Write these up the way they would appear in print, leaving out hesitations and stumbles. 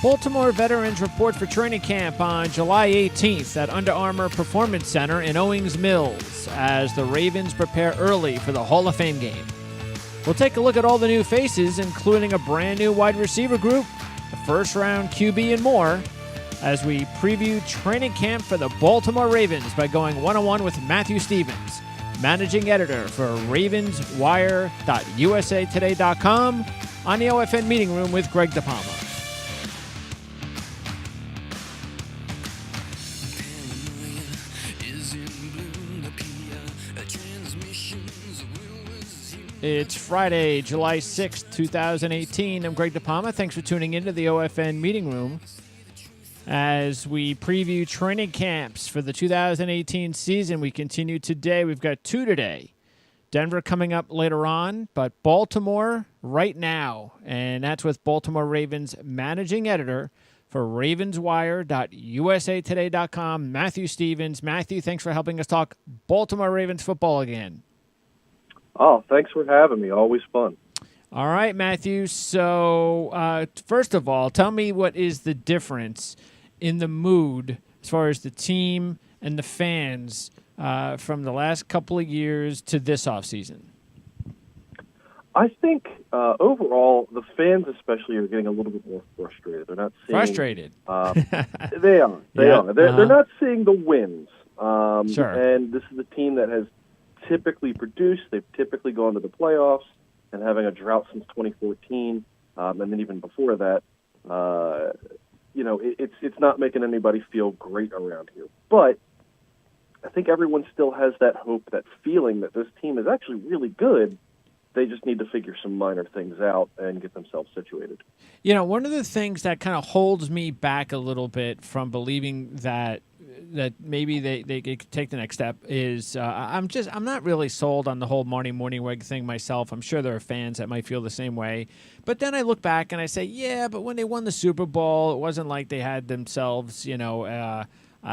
Baltimore veterans report for training camp on July 18th at Under Armour Performance Center in Owings Mills as the Ravens prepare early for the Hall of Fame game. We'll take a look at all the new faces, including a brand new wide receiver group, the first-round QB, and more, as we preview training camp for the Baltimore Ravens by going one-on-one with Matthew Stevens, managing editor for ravenswire.usatoday.com, on the OFN meeting room with Greg DePalma. It's Friday, July 6th, 2018. I'm Greg DePalma. Thanks for tuning into the OFN meeting room as we preview training camps for the 2018 season. We continue today. We've got two today. Denver coming up later on, but Baltimore right now. And that's with Baltimore Ravens managing editor for ravenswire.usatoday.com, Matthew Stevens. Matthew, thanks for helping us talk Baltimore Ravens football again. Oh, thanks for having me. Always fun. All right, Matthew. So, first of all, tell me what is the difference in the mood as far as the team and the fans from the last couple of years to this offseason? I think overall, the fans especially are getting a little bit more frustrated. They're not seeing... Frustrated? They are. They're not seeing the wins. Sure. And this is a team that has typically produced. They've typically gone to the playoffs, and having a drought since 2014, and then even before that, it's not making anybody feel great around here. But I think everyone still has that hope, that feeling that this team is actually really good. They just need to figure some minor things out and get themselves situated. You know, one of the things that kind of holds me back a little bit from believing that maybe they could take the next step is I'm not really sold on the whole Marty Mornhinweg thing myself. I'm sure there are fans that might feel the same way. But then I look back and I say, yeah, but when they won the Super Bowl, it wasn't like they had themselves, I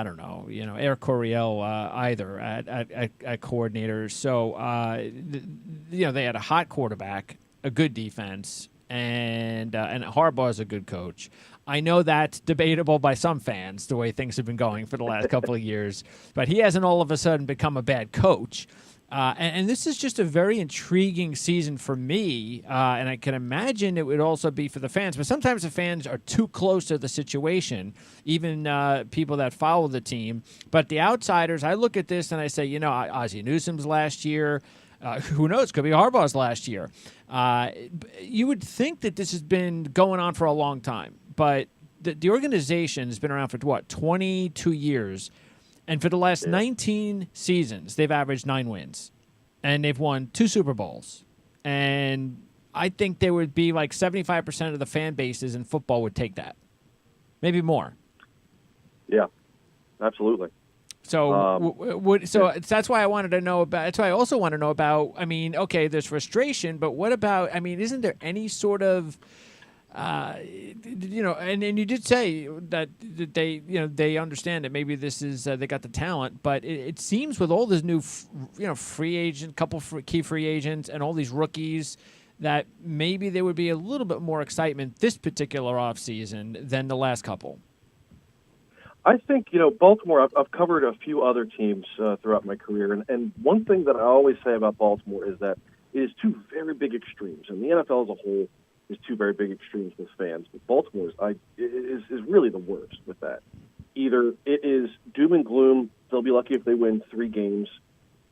don't know, Eric Coryell either at coordinators. So, they had a hot quarterback, a good defense, and Harbaugh's a good coach. I know that's debatable by some fans, the way things have been going for the last couple of years, but he hasn't all of a sudden become a bad coach. And this is just a very intriguing season for me, and I can imagine it would also be for the fans. But sometimes the fans are too close to the situation, even people that follow the team. But the outsiders, I look at this and I say, Ozzie Newsome's last year. Who knows? Could be Harbaugh's last year. You would think that this has been going on for a long time. But the organization has been around for, 22 years. And for the last 19 seasons, they've averaged 9 wins. And they've won 2 Super Bowls. And I think there would be like 75% of the fan bases in football would take that. Maybe more. Yeah, absolutely. So that's why I wanted to know about. That's why I also want to know about. I mean, okay, there's frustration, but what about? I mean, isn't there any sort of, and you did say that they, they understand that maybe this is they got the talent, but it seems with all this new, free agent, key free agents, and all these rookies, that maybe there would be a little bit more excitement this particular offseason than the last couple. I think, Baltimore, I've covered a few other teams throughout my career, and one thing that I always say about Baltimore is that it is two very big extremes, and the NFL as a whole is two very big extremes with fans, but Baltimore is really the worst with that. Either it is doom and gloom, they'll be lucky if they win 3 games,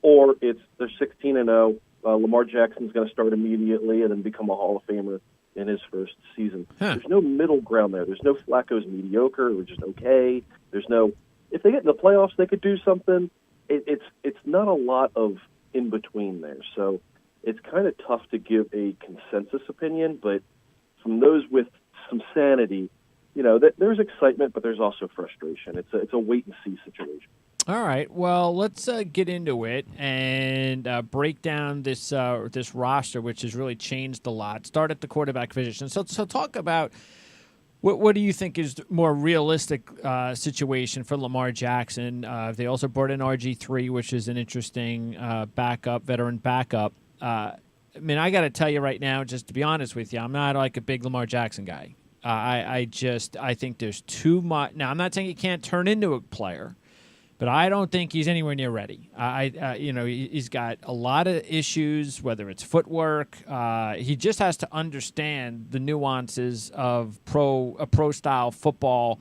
or they're 16-0, Lamar Jackson's going to start immediately and then become a Hall of Famer in his first season. There's no middle ground there. There's no Flacco's mediocre or just okay. There's no, if they get in the playoffs, they could do something. It's not a lot of in between there. So it's kind of tough to give a consensus opinion, but from those with some sanity, there's excitement, but there's also frustration. It's a wait and see situation. All right. Well, let's get into it and break down this roster, which has really changed a lot. Start at the quarterback position. So talk about what do you think is more realistic situation for Lamar Jackson? They also brought in RG3, which is an interesting veteran backup. I got to tell you right now, just to be honest with you, I'm not like a big Lamar Jackson guy. I think there's too much. Now, I'm not saying he can't turn into a player, but I don't think he's anywhere near ready. He's got a lot of issues, whether it's footwork. He just has to understand the nuances of pro style football,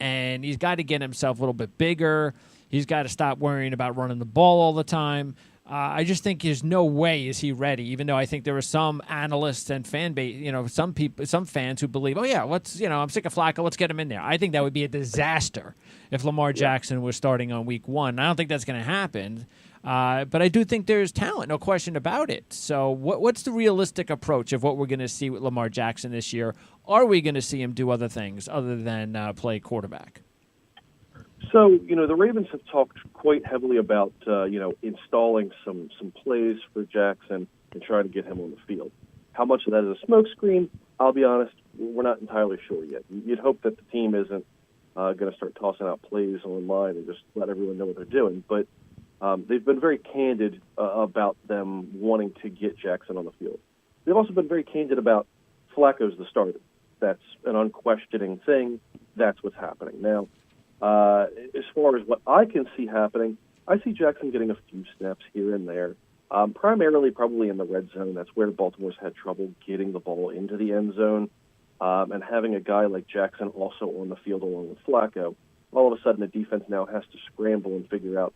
and he's got to get himself a little bit bigger. He's got to stop worrying about running the ball all the time. I just think there's no way is he ready, even though I think there are some analysts and fan base, some fans who believe, oh, yeah, I'm sick of Flacco, let's get him in there. I think that would be a disaster if Lamar Jackson was starting on week 1. I don't think that's going to happen, but I do think there's talent, no question about it. So what's the realistic approach of what we're going to see with Lamar Jackson this year? Are we going to see him do other things other than play quarterback? So, the Ravens have talked quite heavily about, installing some plays for Jackson and trying to get him on the field. How much of that is a smokescreen? I'll be honest, we're not entirely sure yet. You'd hope that the team isn't going to start tossing out plays online and just let everyone know what they're doing. But they've been very candid about them wanting to get Jackson on the field. They've also been very candid about Flacco's the starter. That's an unquestioning thing. That's what's happening. Now, as far as what I can see happening, I see Jackson getting a few snaps here and there, primarily probably in the red zone. That's where Baltimore's had trouble getting the ball into the end zone. And having a guy like Jackson also on the field along with Flacco, all of a sudden the defense now has to scramble and figure out,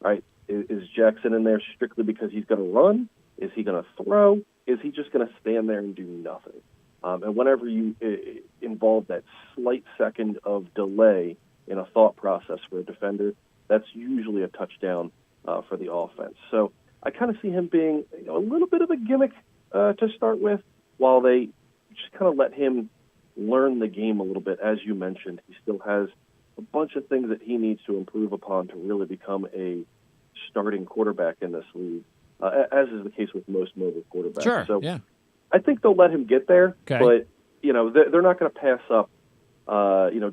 all right, is Jackson in there strictly because he's going to run? Is he going to throw? Is he just going to stand there and do nothing? And whenever you involve that slight second of delay in a thought process for a defender, that's usually a touchdown for the offense. So I kind of see him being a little bit of a gimmick to start with, while they just kind of let him learn the game a little bit. As you mentioned, he still has a bunch of things that he needs to improve upon to really become a starting quarterback in this league, as is the case with most mobile quarterbacks. Sure, so yeah. I think they'll let him get there, okay. But they're not going to pass up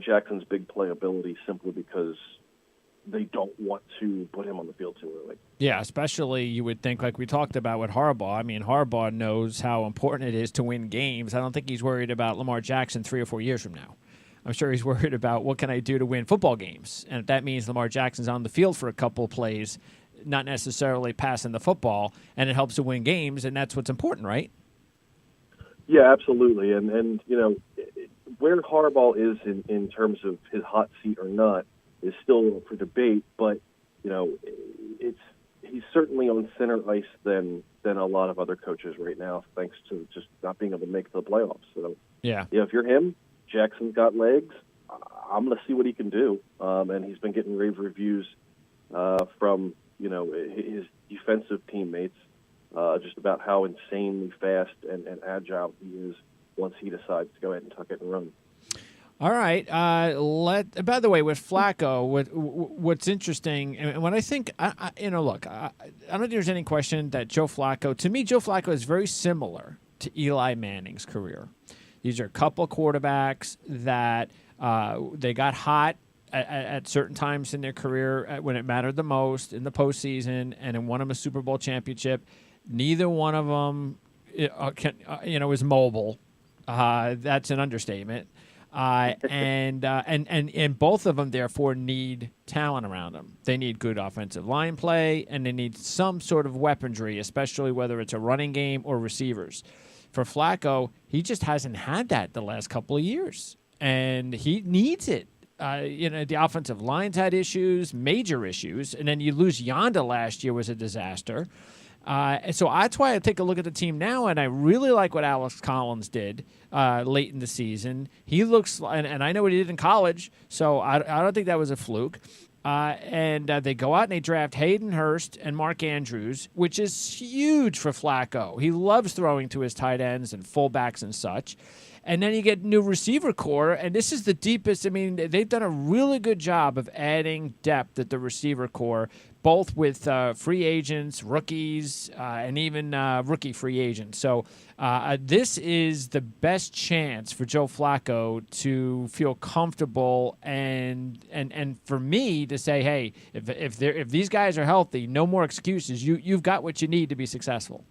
Jackson's big playability simply because they don't want to put him on the field too early. Yeah, especially you would think, like we talked about with Harbaugh. I mean, Harbaugh knows how important it is to win games. I don't think he's worried about Lamar Jackson 3 or 4 years from now. I'm sure he's worried about what can I do to win football games. And if that means Lamar Jackson's on the field for a couple of plays, not necessarily passing the football, and it helps to win games, and that's what's important, right? Yeah, absolutely. And where Harbaugh is in terms of his hot seat or not is still for debate, but he's certainly on thinner ice than a lot of other coaches right now, thanks to just not being able to make the playoffs. So yeah, if you're him, Jackson's got legs. I'm going to see what he can do, and he's been getting rave reviews from his defensive teammates just about how insanely fast and agile he is once he decides to go ahead and tuck it and run. All right. By the way, with Flacco, what's interesting, and when I think, I don't think there's any question that Joe Flacco is very similar to Eli Manning's career. These are a couple quarterbacks that they got hot at certain times in their career when it mattered the most in the postseason, and then won them a Super Bowl championship. Neither one of them, is mobile. That's an understatement. And both of them, therefore, need talent around them. They need good offensive line play, and they need some sort of weaponry, especially whether it's a running game or receivers. For Flacco, he just hasn't had that the last couple of years, and he needs it. The offensive line's had issues, major issues, and then you lose Yonda last year was a disaster. So that's why I take a look at the team now, and I really like what Alex Collins did late in the season. He looks, and I know what he did in college, so I don't think that was a fluke. And they go out and they draft Hayden Hurst and Mark Andrews, which is huge for Flacco. He loves throwing to his tight ends and fullbacks and such. And then you get new receiver core, and this is the deepest. I mean, they've done a really good job of adding depth at the receiver core, both with free agents, rookies, and even rookie free agents. So this is the best chance for Joe Flacco to feel comfortable and for me to say, hey, if these guys are healthy, no more excuses. You've got what you need to be successful.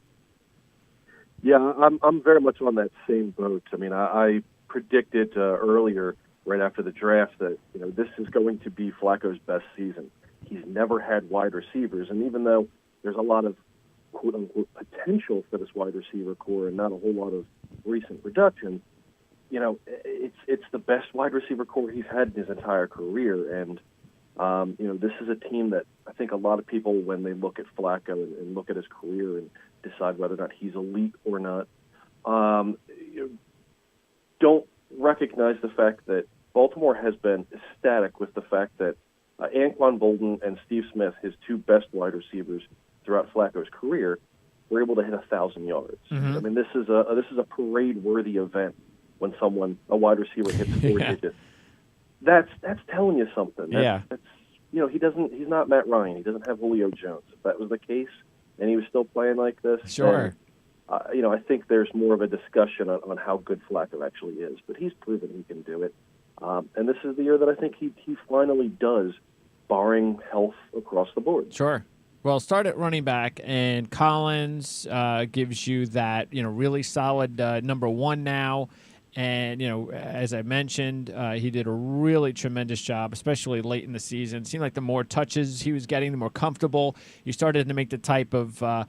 Yeah, I'm very much on that same boat. I mean, I predicted earlier, right after the draft, that this is going to be Flacco's best season. He's never had wide receivers, and even though there's a lot of quote unquote potential for this wide receiver core and not a whole lot of recent production, it's the best wide receiver core he's had in his entire career. And this is a team that I think a lot of people, when they look at Flacco and look at his career and decide whether or not he's elite or not, don't recognize the fact that Baltimore has been ecstatic with the fact that Anquan Bolden and Steve Smith, his two best wide receivers throughout Flacco's career, were able to hit 1,000 yards. Mm-hmm. I mean, this is a parade-worthy event when a wide receiver hits four digits. That's telling you something. That's he's not Matt Ryan. He doesn't have Julio Jones. If that was the case and he was still playing like this, sure. Then, I think there's more of a discussion on how good Flacco actually is. But he's proven he can do it. And this is the year that I think he finally does, barring health across the board. Sure. Well, start at running back, and Collins gives you that really solid number one now. And, as I mentioned, he did a really tremendous job, especially late in the season. It seemed like the more touches he was getting, the more comfortable. He started to make the type of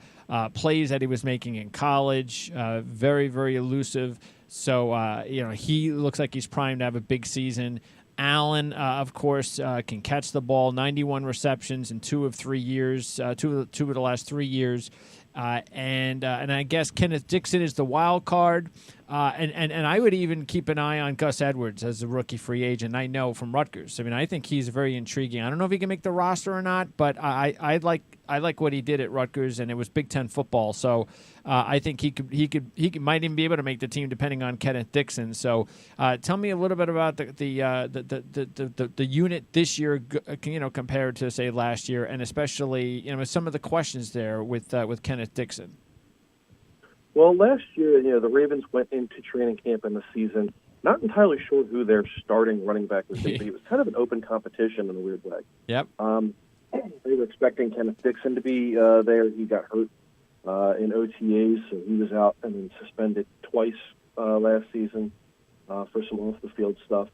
plays that he was making in college, very, very elusive. So, he looks like he's primed to have a big season. Allen, of course, can catch the ball. 91 receptions in 2 of 3 years, two of the last 3 years. And I guess Kenneth Dixon is the wild card. And I would even keep an eye on Gus Edwards as a rookie free agent. I know from Rutgers. I mean, I think he's very intriguing. I don't know if he can make the roster or not, but I like what he did at Rutgers, and it was Big Ten football. So I think he might even be able to make the team depending on Kenneth Dixon. So tell me a little bit about the unit this year, compared to say last year, and especially some of the questions there with Kenneth Dixon. Well, last year, the Ravens went into training camp in the season not entirely sure who their starting running back was going to be. It was kind of an open competition in a weird way. Yep. They were expecting Kenneth Dixon to be there. He got hurt in OTAs, so he was out and then suspended twice last season for some off-the-field stuff.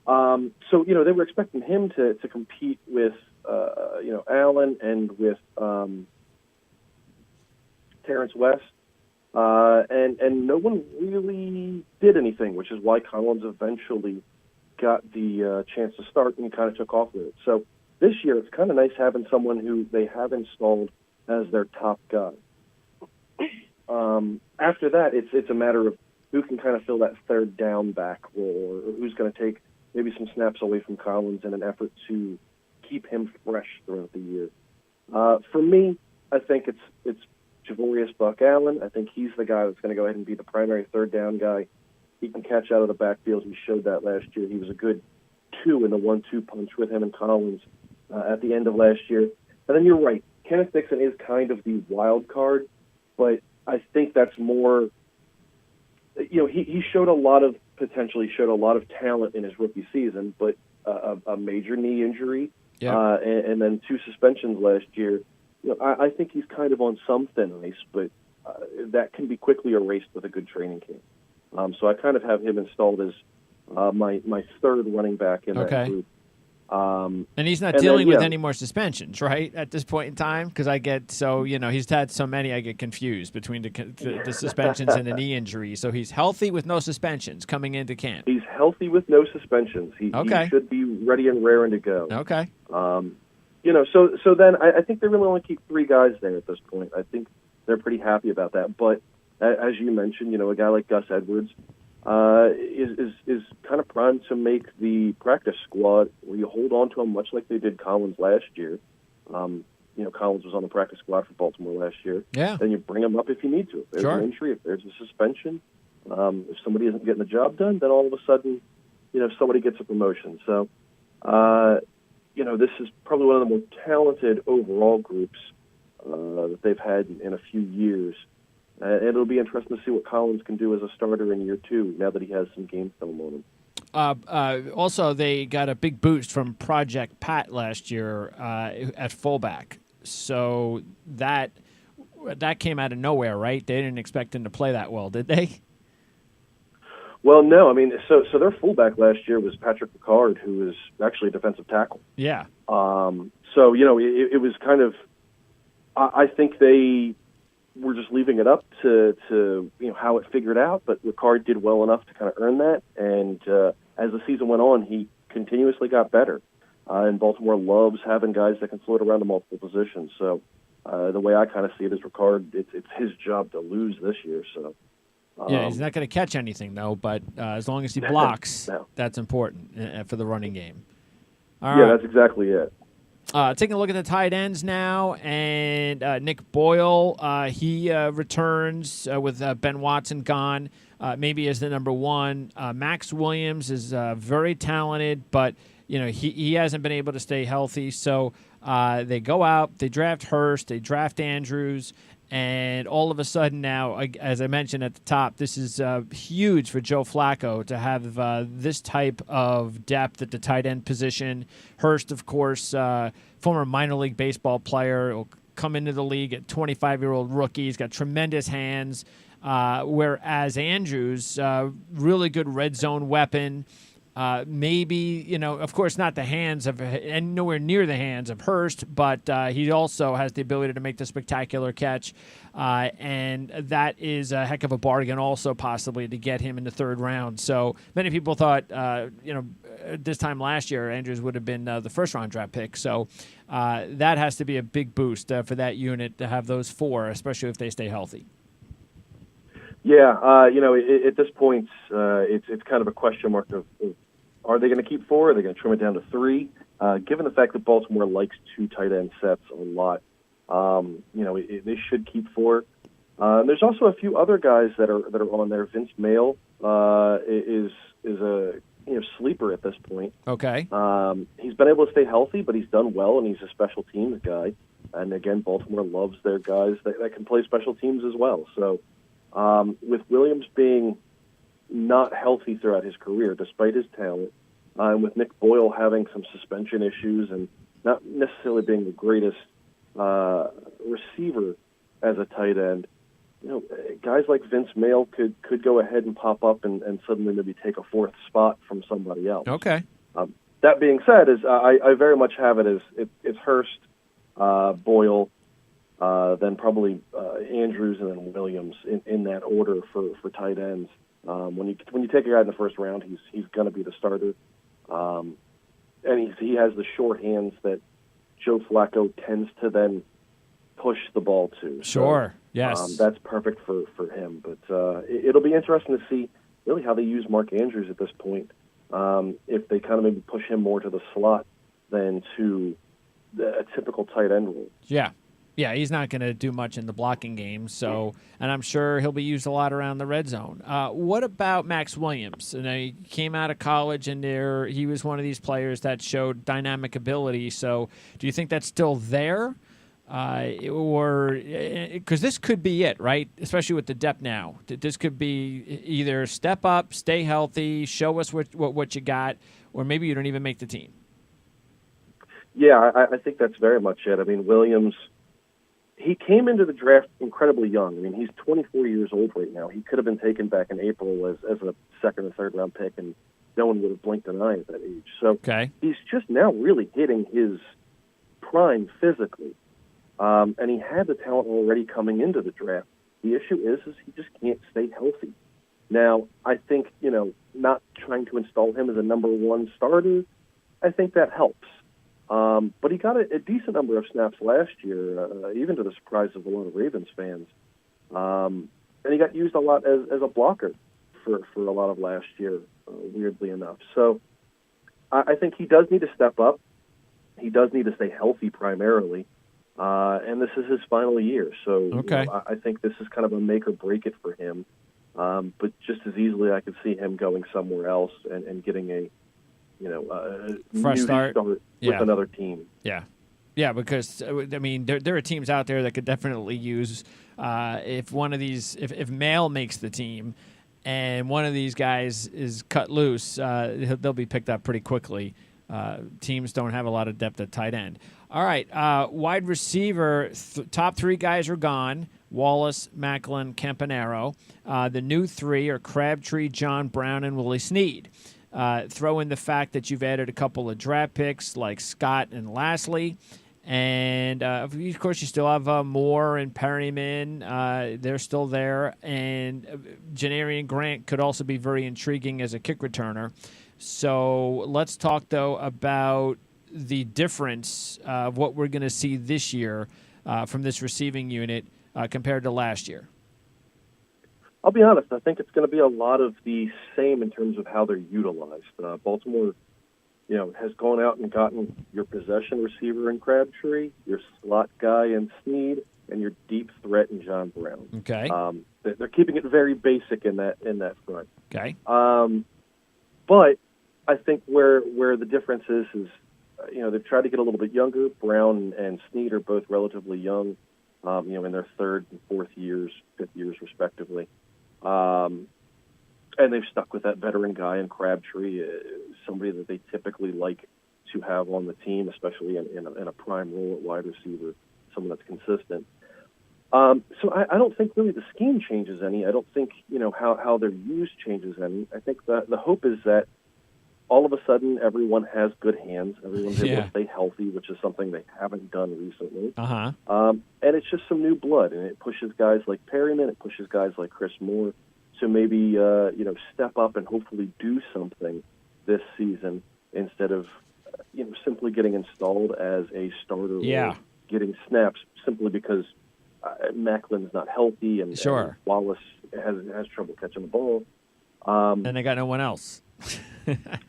So, they were expecting him to compete with, Allen and with Terrence West. And no one really did anything, which is why Collins eventually got the chance to start and kind of took off with it. So this year, it's kind of nice having someone who they have installed as their top guy. After that, it's a matter of who can kind of fill that third down back role, or who's going to take maybe some snaps away from Collins in an effort to keep him fresh throughout the year. For me, I think it's Javorius Buck Allen. I think he's the guy that's going to go ahead and be the primary third down guy. He can catch out of the backfield. He showed that last year. He was a good 2 in the 1-2 punch with him and Collins at the end of last year. And then you're right. Kenneth Dixon is kind of the wild card, but I think that's more, he showed a lot of potential. He showed a lot of talent in his rookie season, but a major knee injury and then 2 suspensions last year. I think he's kind of on some thin ice, but that can be quickly erased with a good training camp. So I kind of have him installed as my third running back in that group. And he's not dealing with any more suspensions, right, at this point in time? Because he's had so many, I get confused between the suspensions and the knee injury. So he's healthy with no suspensions coming into camp. He's healthy with no suspensions. He should be ready and raring to go. Okay. So then I think they really only keep 3 guys there at this point. I think they're pretty happy about that. But as you mentioned, a guy like Gus Edwards is kind of primed to make the practice squad where you hold on to him much like they did Collins last year. Collins was on the practice squad for Baltimore last year. Yeah. Then you bring him up if you need to. If there's an injury, if there's a suspension, if somebody isn't getting the job done, then all of a sudden, somebody gets a promotion. So, this is probably one of the more talented overall groups that they've had in a few years. And it'll be interesting to see what Collins can do as a starter in year 2, now that he has some game film on him. Also, they got a big boost from Project Pat last year at fullback. So that came out of nowhere, right? They didn't expect him to play that well, did they? Well, no, I mean, so their fullback last year was Patrick Ricard, who was actually a defensive tackle. Yeah. So it was kind of. I think they were just leaving it up to how it figured out, but Ricard did well enough to kind of earn that, and as the season went on, he continuously got better. And Baltimore loves having guys that can float around to multiple positions. So the way I kind of see it is Ricard, it's his job to lose this year. So yeah, he's not going to catch anything though, but as long as he blocks, no. That's important for the running game. All yeah, right. that's exactly it. Taking a look at the tight ends now, and Nick Boyle, he returns with Ben Watson gone, maybe as the number one. Max Williams is very talented, but he hasn't been able to stay healthy. So they go out, they draft Hurst, they draft Andrews, and all of a sudden now, as I mentioned at the top, this is huge for Joe Flacco to have this type of depth at the tight end position. Hurst, of course, former minor league baseball player, will come into the league at 25-year-old rookie. He's got tremendous hands, whereas Andrews, really good red zone weapon. Maybe, of course, not the hands of, and nowhere near the hands of Hurst, but he also has the ability to make the spectacular catch, and that is a heck of a bargain also possibly to get him in the third round. So many people thought, this time last year, Andrews would have been the first-round draft pick. So that has to be a big boost for that unit to have those four, especially if they stay healthy. Yeah, at this point, it's kind of a question mark of are they going to keep four? Are they going to trim it down to three? Given the fact that Baltimore likes two tight end sets a lot, they should keep four. There's also a few other guys that are on there. Vince Mail is a sleeper at this point. Okay. He's been able to stay healthy, but he's done well, and he's a special teams guy. And again, Baltimore loves their guys that can play special teams as well. So with Williams being not healthy throughout his career, despite his talent, and with Nick Boyle having some suspension issues and not necessarily being the greatest receiver as a tight end, guys like Vince Mail could go ahead and pop up and suddenly maybe take a fourth spot from somebody else. Okay. That being said, I very much have it as it's Hurst, Boyle, then probably Andrews, and then Williams in that order for tight ends. When you take a guy in the first round, he's going to be the starter, and he has the short hands that Joe Flacco tends to then push the ball to. Sure, so, yes, that's perfect for him. But it'll be interesting to see really how they use Mark Andrews at this point. If they kind of maybe push him more to the slot than to a typical tight end role. Yeah, he's not going to do much in the blocking game, and I'm sure he'll be used a lot around the red zone. What about Max Williams? He came out of college, and he was one of these players that showed dynamic ability. So do you think that's still there? Or because this could be it, right? Especially with the depth now. This could be either step up, stay healthy, show us what you got, or maybe you don't even make the team. Yeah, I think that's very much it. I mean, Williams, he came into the draft incredibly young. I mean, he's 24 years old right now. He could have been taken back in April as a second or third round pick, and no one would have blinked an eye at that age. So He's just now really hitting his prime physically. And he had the talent already coming into the draft. The issue is he just can't stay healthy. Now, I think, not trying to install him as a number one starter, I think that helps. But he got a decent number of snaps last year, even to the surprise of a lot of Ravens fans. And he got used a lot as a blocker for a lot of last year, weirdly enough. So I think he does need to step up. He does need to stay healthy primarily. And this is his final year. So I think this is kind of a make or break it for him. But just as easily I could see him going somewhere else and getting a fresh new start with another team. Yeah, because there are teams out there that could definitely use if one of these, if Mail makes the team, and one of these guys is cut loose, they'll be picked up pretty quickly. teams don't have a lot of depth at tight end. All right, wide receiver, top three guys are gone. Wallace, Macklin, Campanaro. The new three are Crabtree, John Brown, and Willie Snead. Throw in the fact that you've added a couple of draft picks like Scott and Lastly. And, of course, you still have Moore and Perryman. They're still there. And Janarian Grant could also be very intriguing as a kick returner. So let's talk, though, about the difference of what we're going to see this year from this receiving unit compared to last year. I'll be honest. I think it's going to be a lot of the same in terms of how they're utilized. Baltimore, has gone out and gotten your possession receiver in Crabtree, your slot guy in Snead, and your deep threat in John Brown. Okay. They're keeping it very basic in that front. Okay. But I think where the difference is they've tried to get a little bit younger. Brown and Snead are both relatively young, in their third and fourth years, fifth years respectively. And they've stuck with that veteran guy in Crabtree, somebody that they typically like to have on the team, especially in a prime role at wide receiver, someone that's consistent. So I don't think really the scheme changes any. I don't think, how they're used changes any. I think the hope is that all of a sudden everyone has good hands. Everyone's able to stay healthy, which is something they haven't done recently. Uh-huh. And it's just some new blood, and it pushes guys like Perryman, it pushes guys like Chris Moore to maybe, step up and hopefully do something this season instead of, simply getting installed as a starter or getting snaps simply because Macklin's not healthy and Wallace has trouble catching the ball. And they got no one else.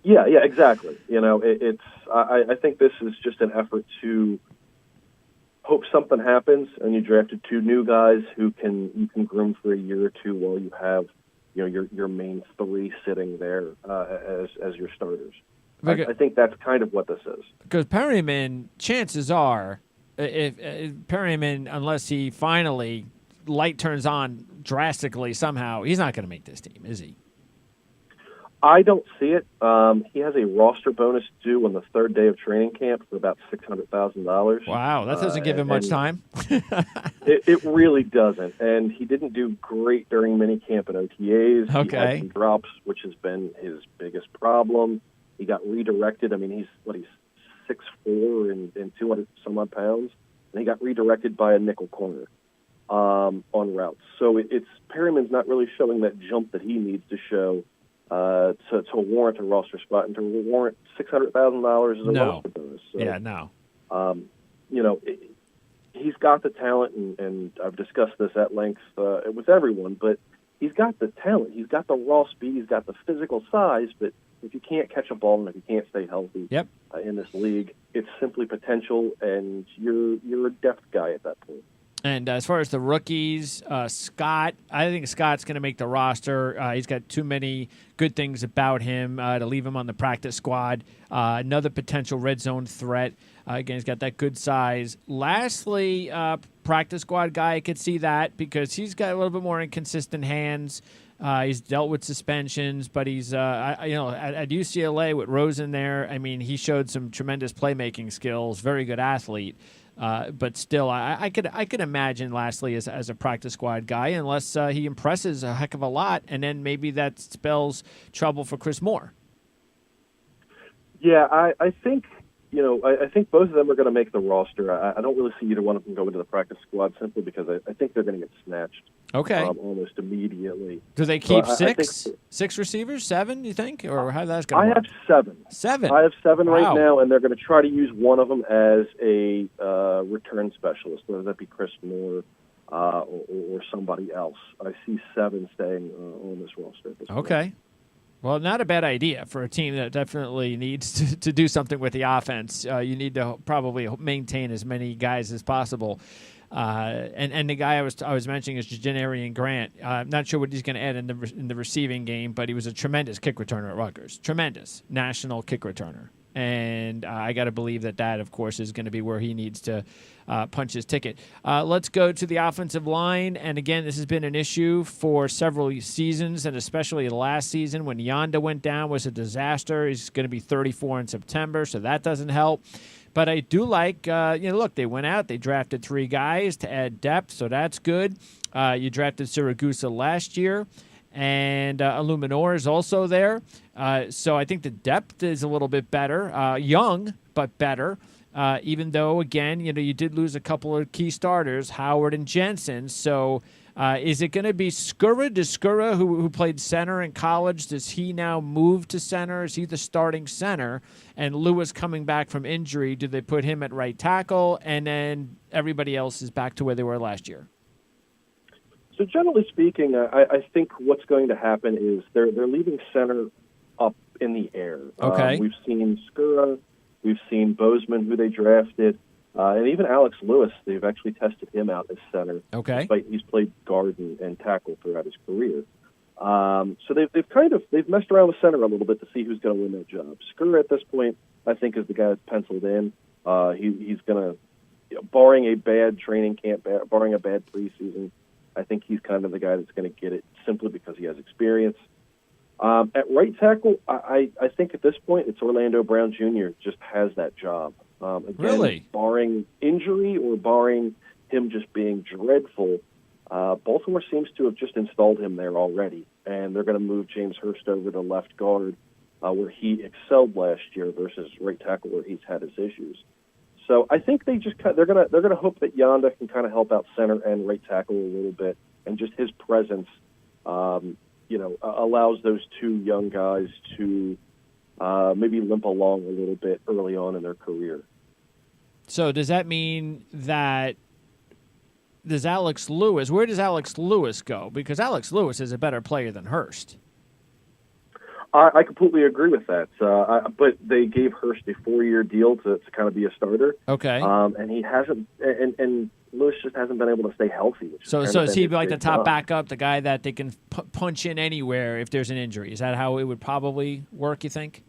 Yeah, exactly. I think this is just an effort to hope something happens, and you drafted two new guys who you can groom for a year or two while you have your main three sitting there as your starters. I think that's kind of what this is. Because Perryman, chances are, if Perryman, unless he finally light turns on drastically somehow, he's not going to make this team, is he? I don't see it. He has a roster bonus due on the third day of training camp for about $600,000. Wow, that doesn't give him much time. It really doesn't. And he didn't do great during minicamp and OTAs. Okay. He had some drops, which has been his biggest problem. He got redirected. I mean, he's 6'4" and 200 some odd pounds, and he got redirected by a nickel corner on routes. So Perryman's not really showing that jump that he needs to show to warrant a roster spot and to warrant $600,000 as a roster bonus. So, he's got the talent, and I've discussed this at length with everyone, but he's got the talent. He's got the raw speed. He's got the physical size, but if you can't catch a ball and if you can't stay healthy in this league, it's simply potential, and you're a depth guy at that point. And as far as the rookies, Scott, I think Scott's going to make the roster. He's got too many good things about him to leave him on the practice squad. Another potential red zone threat. Again, he's got that good size. Lastly, practice squad guy, I could see that because he's got a little bit more inconsistent hands. He's dealt with suspensions, but he's, at UCLA with Rosen there, I mean, he showed some tremendous playmaking skills, very good athlete. But still, I could imagine Lastly as a practice squad guy, unless he impresses a heck of a lot, and then maybe that spells trouble for Chris Moore. Yeah, I think I think both of them are going to make the roster. I don't really see either one of them go into the practice squad simply because I think they're going to get snatched. Okay. Almost immediately. Do they keep six receivers, 7? You think, or how that's going to work? I have 7. 7. I have 7 right now, and they're going to try to use one of them as a return specialist, whether that be Chris Moore or somebody else. I see 7 staying on this roster. Okay. Well, not a bad idea for a team that definitely needs to do something with the offense. You need to probably maintain as many guys as possible. And the guy I was mentioning is Janarian Grant. I'm not sure what he's going to add in the receiving game, but he was a tremendous kick returner at Rutgers. Tremendous national kick returner. And I got to believe that, of course, is going to be where he needs to punch his ticket. Let's go to the offensive line. And again, this has been an issue for several seasons, and especially last season when Yanda went down was a disaster. He's going to be 34 in September, so that doesn't help. But I do like, look, they went out, they drafted 3 guys to add depth, so that's good. You drafted Siragusa last year, and Illuminor is also there. So I think the depth is a little bit better. Young, but better. Even though, again, you did lose a couple of key starters, Howard and Jensen. So is it going to be Skura? Does Skura, who played center in college, does he now move to center? Is he the starting center? And Lewis coming back from injury, do they put him at right tackle? And then everybody else is back to where they were last year? So generally speaking, I think what's going to happen is they're leaving center up in the air. Okay. We've seen Skura, we've seen Bozeman, who they drafted, and even Alex Lewis. They've actually tested him out as center. Okay. Despite he's played guard and tackle throughout his career. So they've messed around with center a little bit to see who's going to win that job. Skura at this point, I think, is the guy that's penciled in. He's going to, barring a bad training camp, barring a bad preseason, I think he's kind of the guy that's going to get it simply because he has experience. At right tackle, I think at this point it's Orlando Brown Jr. just has that job. Again, really? Barring injury or barring him just being dreadful, Baltimore seems to have just installed him there already, and they're going to move James Hurst over to left guard, where he excelled last year, versus right tackle where he's had his issues. So I think they're gonna hope that Yanda can kind of help out center and right tackle a little bit, and just his presence, allows those 2 young guys to maybe limp along a little bit early on in their career. So does that mean that where does Alex Lewis go? Because Alex Lewis is a better player than Hurst. I completely agree with that. But they gave Hurst a 4-year deal to kind of be a starter. Okay. And he hasn't, and Lewis just hasn't been able to stay healthy. So is he like the top backup, the guy that they can punch in anywhere if there's an injury? Is that how it would probably work, you think?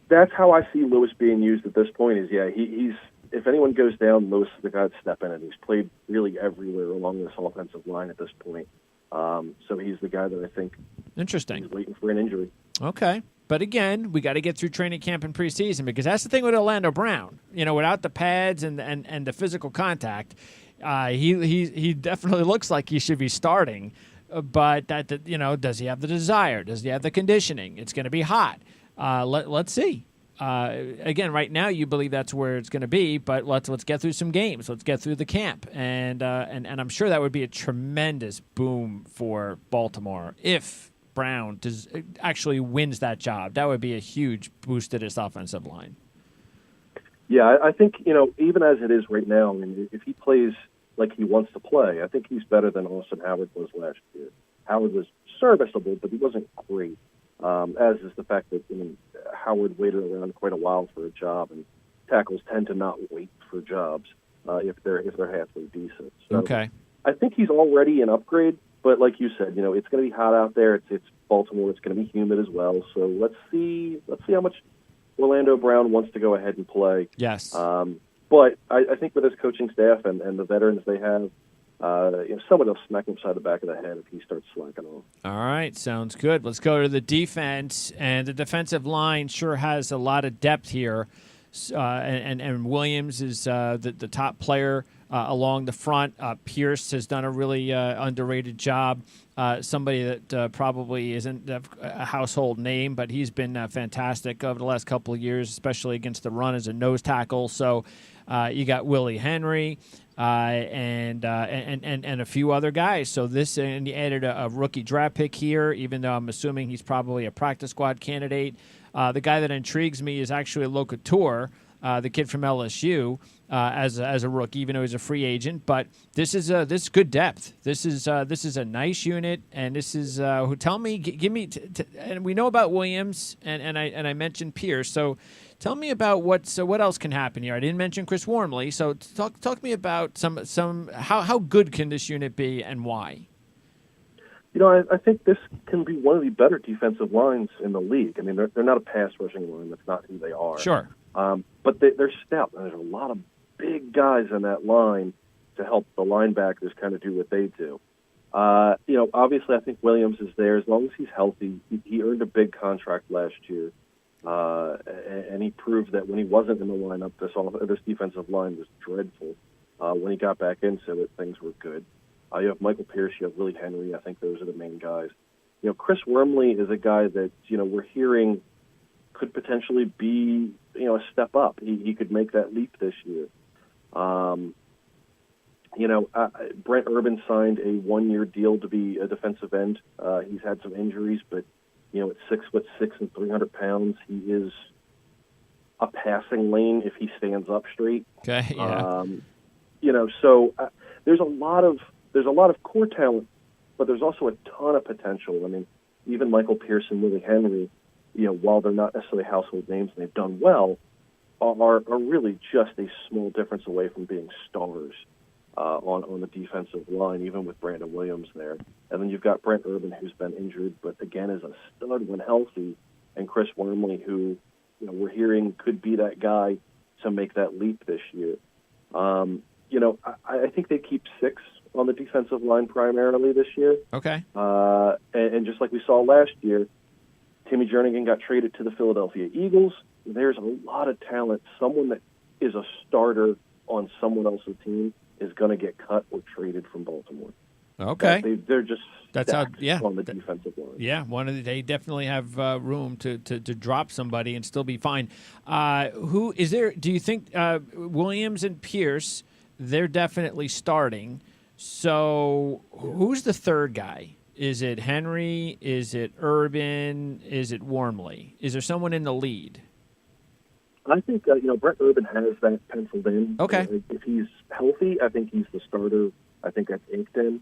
That's how I see Lewis being used at this point. He's if anyone goes down, Lewis is the guy to step in, and he's played really everywhere along this offensive line at this point. So he's the guy that I think interesting. He's waiting for an injury. Okay. But again, we got to get through training camp and preseason, because that's the thing with Orlando Brown. Without the pads and the physical contact, he definitely looks like he should be starting. But does he have the desire? Does he have the conditioning? It's going to be hot. Let's see. Again, right now you believe that's where it's going to be, but let's get through some games. Let's get through the camp, and I'm sure that would be a tremendous boom for Baltimore if Brown actually wins that job. That would be a huge boost to this offensive line. Yeah, I think even as it is right now, I mean, if he plays like he wants to play, I think he's better than Austin Howard was last year. Howard was serviceable, but he wasn't great. As is the fact that Howard waited around quite a while for a job, and tackles tend to not wait for jobs if they're halfway decent. So okay. I think he's already an upgrade, but like you said, it's going to be hot out there. It's Baltimore. It's going to be humid as well. So let's see how much Orlando Brown wants to go ahead and play. Yes. But I think with his coaching staff and the veterans they have, someone will smack him upside the back of the head if he starts slacking off. All right, sounds good. Let's go to the defense, and the defensive line sure has a lot of depth here. And Williams is the top player along the front. Pierce has done a really underrated job. Somebody that probably isn't a household name, but he's been fantastic over the last couple of years, especially against the run as a nose tackle. So you got Willie Henry and a few other guys. So this, and you added a rookie draft pick here, even though I'm assuming he's probably a practice squad candidate. The guy that intrigues me is actually Locator, the kid from LSU, as a rookie, even though he's a free agent. But this is good depth. This is a nice unit, and this is give me. And we know about Williams, and I mentioned Pierce. So tell me about what else can happen here. I didn't mention Chris Wormley. So talk to me about some how good can this unit be and why. I think this can be one of the better defensive lines in the league. I mean, they're not a pass rushing line. That's not who they are. Sure. But they're stout. And there's a lot of big guys in that line to help the linebackers kind of do what they do. Obviously, I think Williams is there as long as he's healthy. He earned a big contract last year, and he proved that when he wasn't in the lineup, this defensive line was dreadful. When he got back into it, things were good. You have Michael Pierce, you have Willie Henry. I think those are the main guys. Chris Wormley is a guy that we're hearing could potentially be a step up. He could make that leap this year. Brent Urban signed a 1-year deal to be a defensive end. He's had some injuries, but at 6'6" and 300 pounds, he is a passing lane if he stands up straight. Okay. Yeah. So there's a lot of core talent, but there's also a ton of potential. I mean, even Michael Pierce and Willie Henry, while they're not necessarily household names and they've done well, are really just a small difference away from being stars on the defensive line, even with Brandon Williams there. And then you've got Brent Urban, who's been injured, but again is a stud when healthy, and Chris Wormley, who we're hearing could be that guy to make that leap this year. I think they keep 6 on the defensive line primarily this year. Okay. And just like we saw last year, Timmy Jernigan got traded to the Philadelphia Eagles. There's a lot of talent. Someone that is a starter on someone else's team is going to get cut or traded from Baltimore. Okay. They're just on the defensive line. Yeah, they definitely have room to drop somebody and still be fine. Who is there? Do you think Williams and Pierce? They're definitely starting. So who's the third guy? Is it Henry? Is it Urban? Is it Wormley? Is there someone in the lead? I think Brent Urban has that penciled in. Okay. If he's healthy, I think he's the starter. I think that's inked in.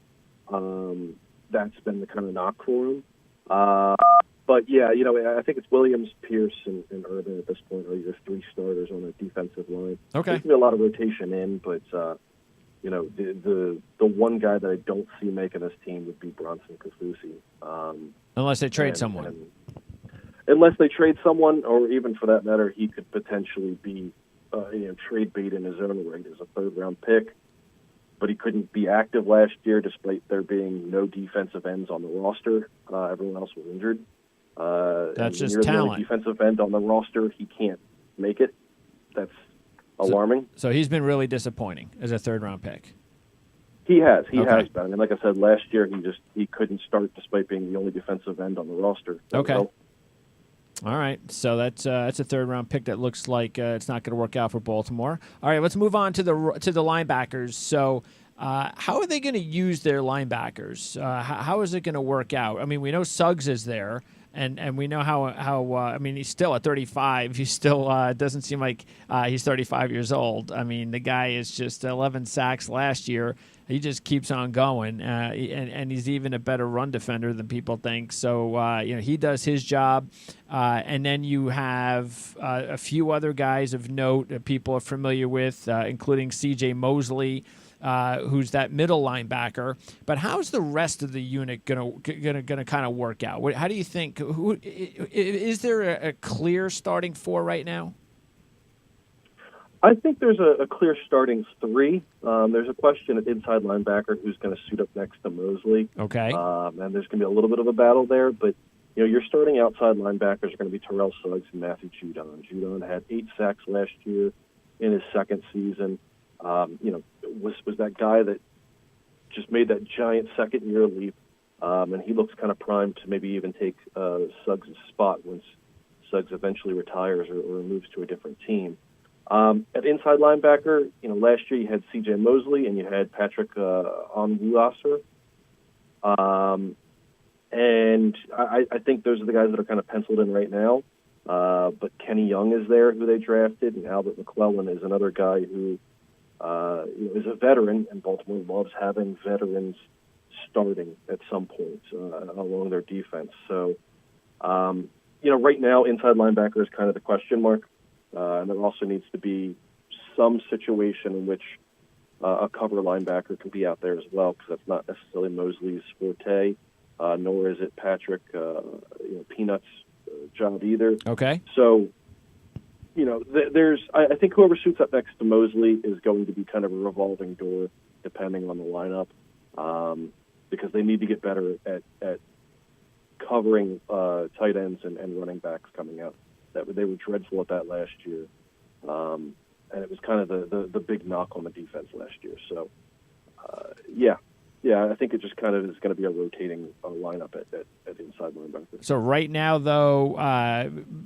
That's been the kind of knock for him. But yeah, I think it's Williams, Pierce, and Urban at this point are your 3 starters on the defensive line. Okay. There's going to be a lot of rotation in, but the one guy that I don't see making this team would be Bronson Kaufusi. Unless they trade someone. Unless they trade someone, or even for that matter, he could potentially be trade bait in his own right as a third-round pick. But he couldn't be active last year despite there being no defensive ends on the roster. Everyone else was injured. That's just you're talent. The only defensive end on the roster, he can't make it. That's alarming. So he's been really disappointing as a third-round pick. He has been. I mean, like I said, last year he couldn't start despite being the only defensive end on the roster. Okay. All right, so that's a third-round pick that looks like it's not going to work out for Baltimore. All right, let's move on to the linebackers. So, how are they going to use their linebackers? How is it going to work out? I mean, we know Suggs is there, and we know how I mean, he's still at 35. He still doesn't seem like he's 35 years old. I mean, the guy is just 11 sacks last year. He just keeps on going, and he's even a better run defender than people think. So he does his job, and then you have a few other guys of note that people are familiar with, including C.J. Mosley, who's that middle linebacker. But how's the rest of the unit gonna kind of work out? How do you think? Is there a clear starting 4 right now? I think there's a clear starting 3. There's a question at inside linebacker who's going to suit up next to Mosley. Okay. And there's going to be a little bit of a battle there, but your starting outside linebackers are going to be Terrell Suggs and Matthew Judon. Judon had 8 sacks last year in his second season. Was that guy that just made that giant second-year leap, and he looks kind of primed to maybe even take Suggs' spot once Suggs eventually retires or moves to a different team. At inside linebacker, last year you had C.J. Mosley and you had Patrick Onwuasor. And I think those are the guys that are kind of penciled in right now. But Kenny Young is there, who they drafted, and Albert McClellan is another guy who is a veteran, and Baltimore loves having veterans starting at some point along their defense. So, right now, inside linebacker is kind of the question mark. And there also needs to be some situation in which a cover linebacker can be out there as well, because that's not necessarily Mosley's forte. nor is it Patrick, Peanuts' job either. Okay. So, I think whoever suits up next to Mosley is going to be kind of a revolving door, depending on the lineup, because they need to get better at covering tight ends and running backs coming out. They were dreadful at that last year, and it was kind of the big knock on the defense last year. So, I think it just kind of is going to be a rotating lineup at inside linebacker. So right now, though,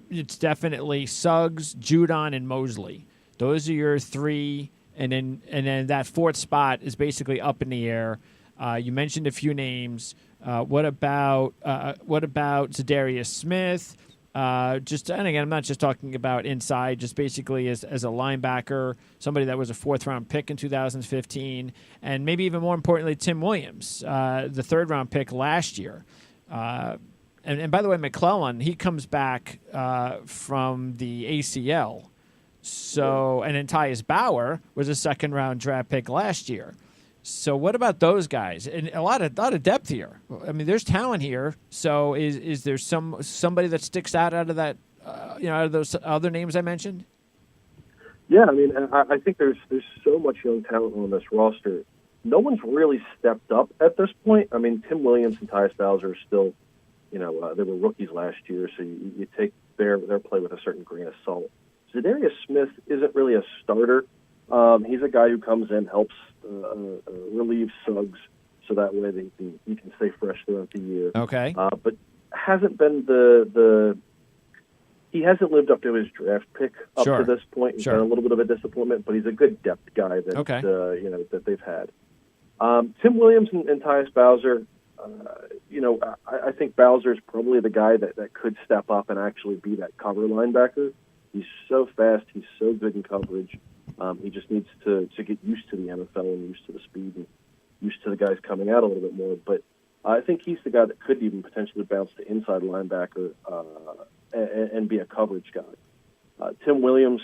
it's definitely Suggs, Judon, and Mosley. Those are your three, and then that fourth spot is basically up in the air. You mentioned a few names. What about Zadarius Smith? And again, I'm not just talking about inside, just basically as a linebacker, somebody that was a fourth-round pick in 2015, and maybe even more importantly, Tim Williams, the third-round pick last year. And by the way, McClellan, he comes back from the ACL. So, and then Tyus Bauer was a second-round draft pick last year. So what about those guys? And a lot of depth here. I mean, there's talent here. So is there somebody that sticks out of that, out of those other names I mentioned? Yeah, I mean, I think there's so much young talent on this roster. No one's really stepped up at this point. I mean, Tim Williams and Tyus Bowser are still, they were rookies last year, so you take their play with a certain grain of salt. Zadarius Smith isn't really a starter. He's a guy who comes in, helps relieve Suggs, so that way he can stay fresh throughout the year. Okay. But hasn't been he hasn't lived up to his draft pick up to this point. He's been a little bit of a disappointment, but he's a good depth guy that that they've had. Tim Williams and Tyus Bowser, I think Bowser is probably the guy that could step up and actually be that cover linebacker. He's so fast. He's so good in coverage. He just needs to get used to the NFL and used to the speed and used to the guys coming out a little bit more. But I think he's the guy that could even potentially bounce to inside linebacker and be a coverage guy. Tim Williams,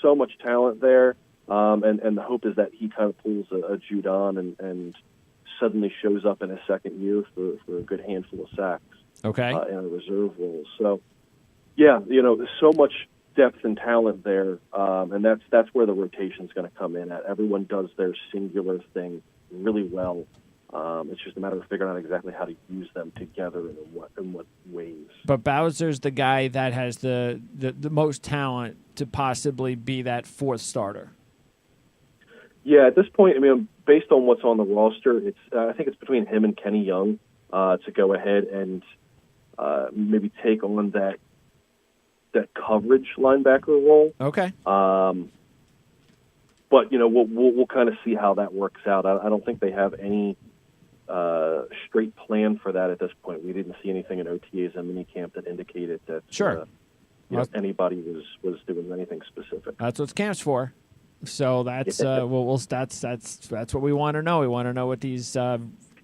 so much talent there, and the hope is that he kind of pulls a Judon and suddenly shows up in his second year for a good handful of sacks in a reserve role. So, there's so much depth and talent there, and that's where the rotation is going to come in at. Everyone does their singular thing really well. It's just a matter of figuring out exactly how to use them together and in what ways. But Bowser's the guy that has the most talent to possibly be that fourth starter. Yeah, at this point, I mean, based on what's on the roster, I think it's between him and Kenny Young to go ahead and maybe take on that coverage linebacker role. Okay. But we'll kind of see how that works out. I don't think they have any straight plan for that at this point. We didn't see anything in OTAs and minicamp that indicated that anybody was doing anything specific. That's what camp's for. So that's that's what we want to know. We want to know what these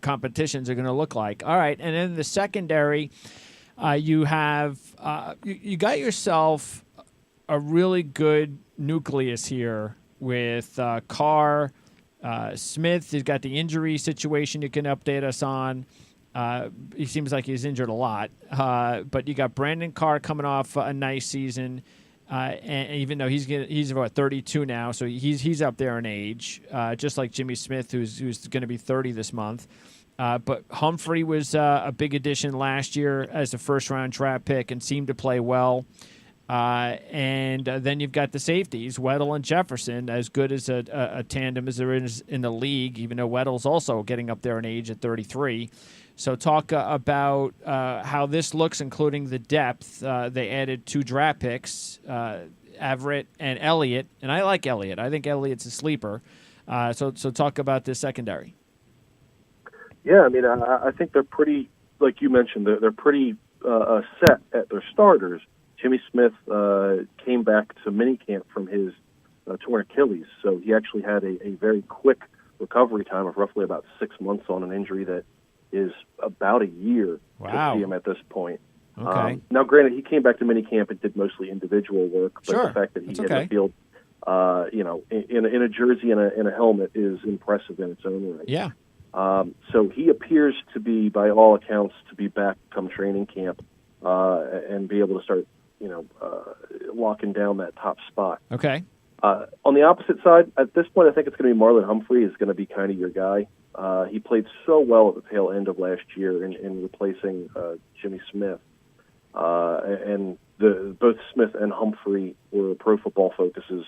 competitions are going to look like. All right, and in the secondary, you have you got yourself a really good nucleus here with Carr, Smith. He's got the injury situation you can update us on. He seems like he's injured a lot, but you got Brandon Carr coming off a nice season. And even though he's about 32 now, so he's up there in age, just like Jimmy Smith, who's going to be 30 this month. But Humphrey was a big addition last year as a first-round draft pick and seemed to play well. And then you've got the safeties, Weddle and Jefferson, as good as a tandem as there is in the league, even though Weddle's also getting up there in age at 33. So talk about how this looks, including the depth. They added 2 draft picks, Everett and Elliott, and I like Elliott. I think Elliott's a sleeper. So talk about this secondary. Yeah, I mean, I think they're pretty, like you mentioned, they're pretty set at their starters. Jimmy Smith came back to minicamp from his torn Achilles, so he actually had a very quick recovery time of roughly about 6 months on an injury that is about a year to see him at this point. Okay. Now, granted, he came back to minicamp and did mostly individual work, but the fact that he hit the field, in a jersey and a helmet is impressive in its own right. Yeah. So he appears to be, by all accounts, to be back come training camp and be able to start, locking down that top spot. Okay. On the opposite side, at this point, I think it's going to be Marlon Humphrey is going to be kind of your guy. He played so well at the tail end of last year in replacing Jimmy Smith. And both Smith and Humphrey were Pro Football Focus's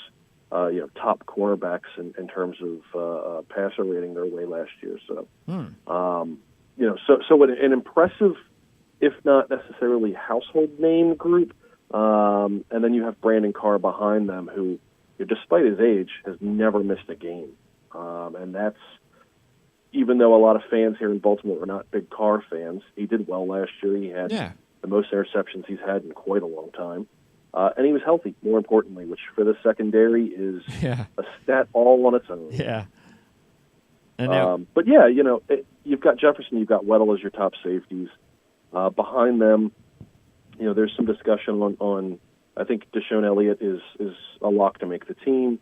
top cornerbacks in terms of passer rating their way last year. So, so an impressive, if not necessarily household name group. And then you have Brandon Carr behind them, who, despite his age, has never missed a game. And that's, even though a lot of fans here in Baltimore are not big Carr fans, he did well last year. He had the most interceptions he's had in quite a long time. And he was healthy, more importantly, which for the secondary is a stat all on its own. Yeah. And but you've got Jefferson, you've got Weddle as your top safeties. Behind them, there's some discussion on I think Deshaun Elliott is a lock to make the team.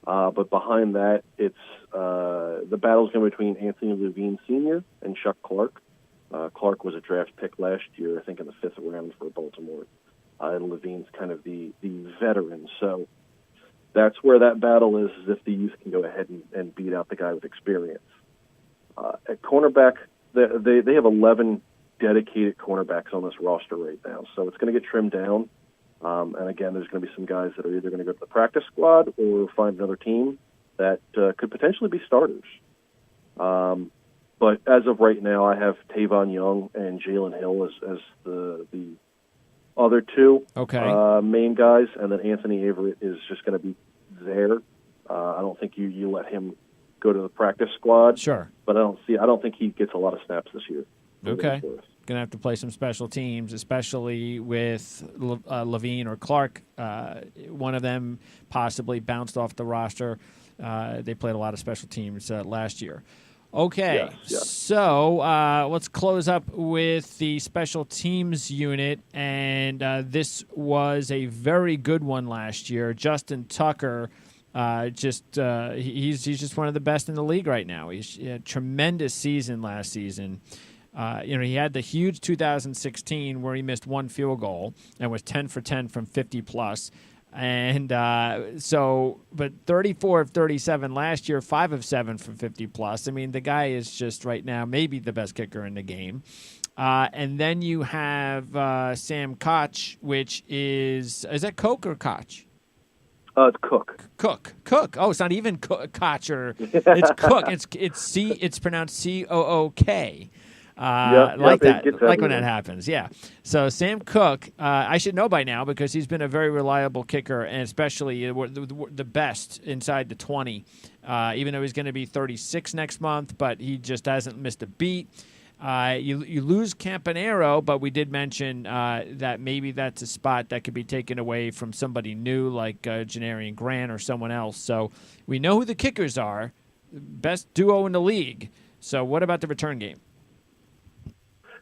But behind that, it's the battle's going between Anthony Levine Sr. and Chuck Clark. Clark was a draft pick last year, I think in the 5th round for Baltimore. And Levine's kind of the veteran. So that's where that battle is if the youth can go ahead and beat out the guy with experience. At cornerback, they have 11 dedicated cornerbacks on this roster right now. So it's going to get trimmed down. And again, there's going to be some guys that are either going to go to the practice squad or find another team that could potentially be starters. But as of right now, I have Tavon Young and Jalen Hill as the other two main guys, and then Anthony Averett is just going to be there. I don't think you let him go to the practice squad. Sure, but I don't think he gets a lot of snaps this year. Okay. Going to have to play some special teams, especially with Levine or Clark. One of them possibly bounced off the roster. They played a lot of special teams last year. Okay, so let's close up with the special teams unit, and this was a very good one last year. Justin Tucker, he's just one of the best in the league right now. He had a tremendous season last season. He had the huge 2016 where he missed one field goal and was 10 for 10 from 50 plus. And but 34 of 37 last year, 5 of 7 from 50 plus. I mean, the guy is just right now maybe the best kicker in the game. And then you have Sam Koch, which is that Koch or Koch? It's Cook. Cook. Oh, it's not even Koch or it's Cook. It's pronounced Cook. Like when that happens, yeah. So Sam Cook, I should know by now because he's been a very reliable kicker, and especially the best inside the 20. Even though he's going to be 36 next month, but he just hasn't missed a beat. You lose Campanaro, but we did mention that maybe that's a spot that could be taken away from somebody new like Janarian Grant or someone else. So we know who the kickers are, best duo in the league. So what about the return game?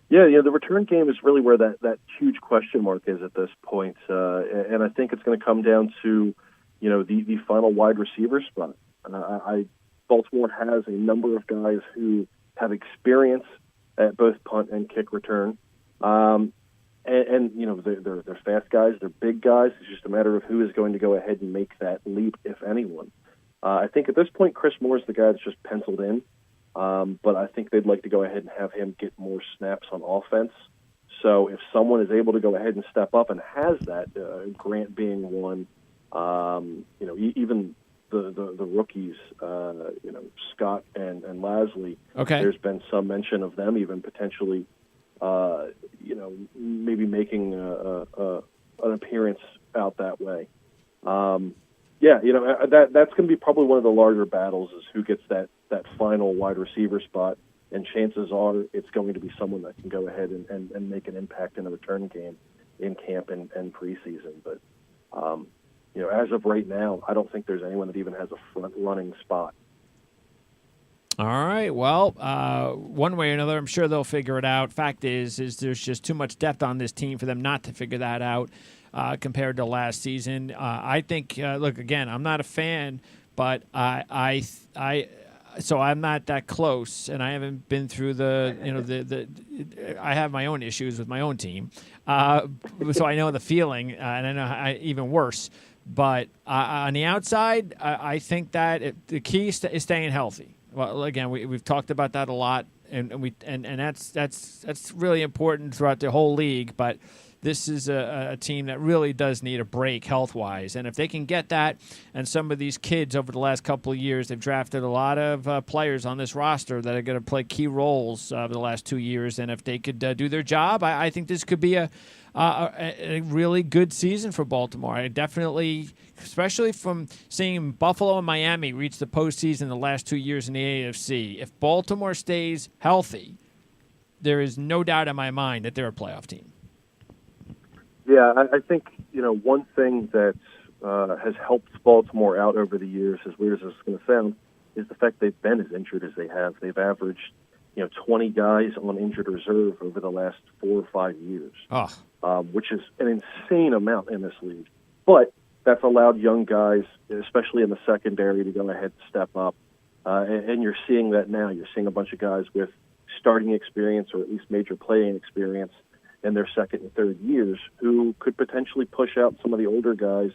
Yeah, the return game is really where that huge question mark is at this point, and I think it's going to come down to, the final wide receiver spot. Baltimore has a number of guys who have experience at both punt and kick return, and they're fast guys, they're big guys. It's just a matter of who is going to go ahead and make that leap, if anyone. I think at this point, Chris Moore is the guy that's just penciled in. But I think they'd like to go ahead and have him get more snaps on offense. So if someone is able to go ahead and step up and has that, Grant being one, even the rookies, Scott and Lasley, there's been some mention of them even potentially, maybe making an appearance out that way. That's going to be probably one of the larger battles is who gets that final wide receiver spot, and chances are it's going to be someone that can go ahead and make an impact in the return game in camp and preseason. But, as of right now, I don't think there's anyone that even has a front-running spot. All right. Well, one way or another, I'm sure they'll figure it out. Fact is there's just too much depth on this team for them not to figure that out compared to last season. I think, look, again, I'm not a fan, but So I'm not that close, and I haven't been through I have my own issues with my own team, so I know the feeling, and I know even worse. But on the outside, I think that the key is staying healthy. Well, again, we've talked about that a lot, and that's really important throughout the whole league. But this is a team that really does need a break health-wise. And if they can get that, and some of these kids over the last couple of years, they've drafted a lot of players on this roster that are going to play key roles over the last 2 years. And if they could do their job, I think this could be a really good season for Baltimore. I definitely, especially from seeing Buffalo and Miami reach the postseason the last 2 years in the AFC, if Baltimore stays healthy, there is no doubt in my mind that they're a playoff team. Yeah, I think, one thing that has helped Baltimore out over the years, as weird as it's going to sound, is the fact they've been as injured as they have. They've averaged, 20 guys on injured reserve over the last 4 or 5 years, which is an insane amount in this league. But that's allowed young guys, especially in the secondary, to go ahead and step up. And you're seeing that now. You're seeing a bunch of guys with starting experience, or at least major playing experience, in their second and third years, who could potentially push out some of the older guys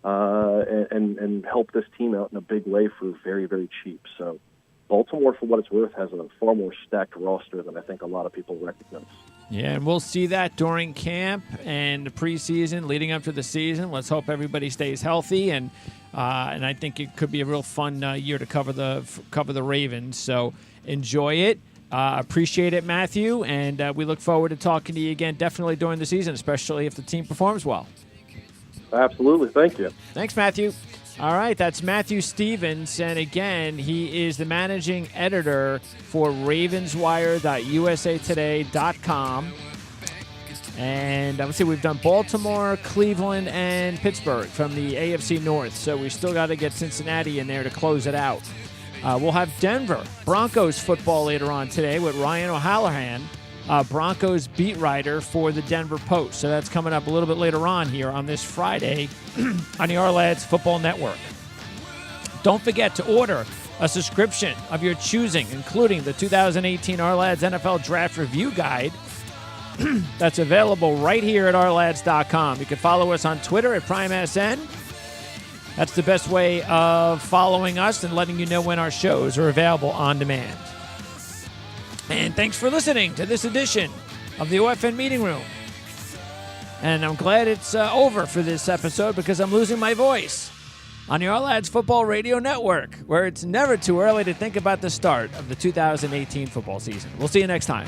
and help this team out in a big way for very, very cheap. So Baltimore, for what it's worth, has a far more stacked roster than I think a lot of people recognize. Yeah, and we'll see that during camp and the preseason leading up to the season. Let's hope everybody stays healthy, and I think it could be a real fun year to cover the Ravens. So enjoy it. Appreciate it, Matthew, and we look forward to talking to you again definitely during the season, especially if the team performs well. Absolutely. Thank you. Thanks, Matthew. All right, that's Matthew Stevens, and again, he is the managing editor for ravenswire.usatoday.com. And let's see, we've done Baltimore, Cleveland, and Pittsburgh from the AFC North, so we still got to get Cincinnati in there to close it out. We'll have Denver Broncos football later on today with Ryan O'Halloran, Broncos beat writer for the Denver Post. So that's coming up a little bit later on here on this Friday on the Ourlads Football Network. Don't forget to order a subscription of your choosing, including the 2018 Ourlads NFL Draft Review Guide. That's available right here at ourlads.com. You can follow us on Twitter at PrimeSN. That's the best way of following us and letting you know when our shows are available on demand. And thanks for listening to this edition of the OFN Meeting Room. And I'm glad it's over for this episode because I'm losing my voice on the Ourlads Football Radio Network, where it's never too early to think about the start of the 2018 football season. We'll see you next time.